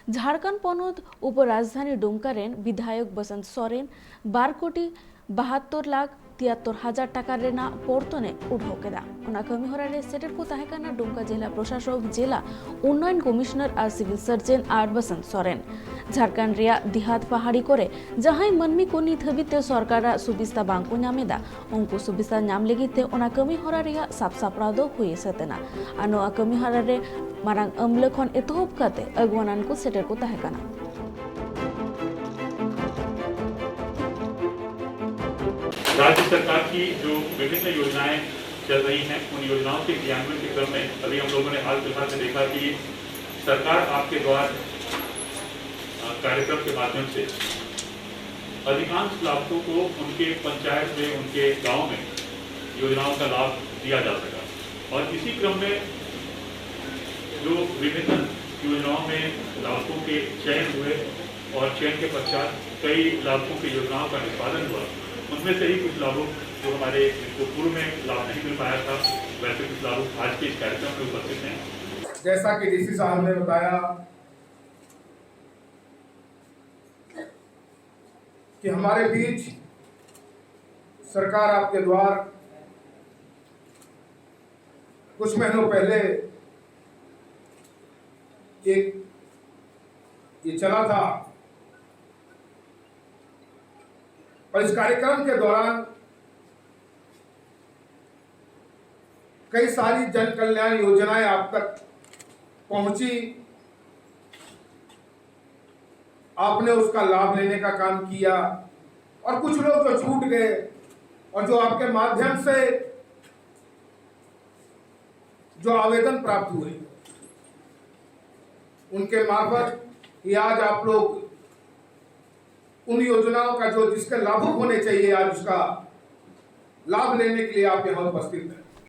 झारखंड पनोत उपराजधानी दुमका रेन विधायक बसंत सोरेन 12,72,73,000 टाका रेना पोर्तने उठाव केदा ओना कमी हरा रे सेटेर को ताहेकाना दुमका जिला प्रशासक जिला उन्नयन कमिश्नर और सिविल सर्जन और बसंत सोरेन झारखंड रिया दिहात पहाड़ी करे जहां मनमी को नित हबीते सरकार सुबिस्ता बांको नामेदा उनको सुबिस्ता नाम लेगिते ओना कमी हरा रिया साफ सापड़ाव दो हुई सतेना आनो कमी हरा रे मारांग अमले खन एतहब काते अगवानान को सेटेर को ताहेकाना। राज्य सरकार की जो विभिन्न योजनाएं चल रही हैं उन योजनाओं के क्रियान्वयन के क्रम में अभी हम लोगों ने हाल फिलहाल में देखा कि सरकार आपके द्वार कार्यक्रम के माध्यम से अधिकांश लाभुकों को उनके पंचायत में उनके गांव में योजनाओं का लाभ दिया जा सका और इसी क्रम में जो विभिन्न योजनाओं में लाभुकों के चयन हुए और चयन के पश्चात कई लाभुकों की योजनाओं का निष्पादन हुआ उनमें से ही कुछ लाभुक जो हमारे जिनको पूर्व में लाभ नहीं मिल पाया था वैसे कुछ लाभुक आज के इस कार्यक्रम में उपस्थित हैं। जैसा कि डीसी साहब ने बताया कि हमारे बीच सरकार आपके द्वार कुछ महीनों पहले एक ये चला था और इस कार्यक्रम के दौरान कई सारी जन कल्याण योजनाएं आप तक पहुंची, आपने उसका लाभ लेने का काम किया और कुछ लोग जो छूट गए और जो आपके माध्यम से जो आवेदन प्राप्त हुए उनके मार्फत ये आज आप लोग उन योजनाओं का जो जिसके लाभुक होने चाहिए आज उसका लाभ लेने के लिए आप यहां उपस्थित हैं।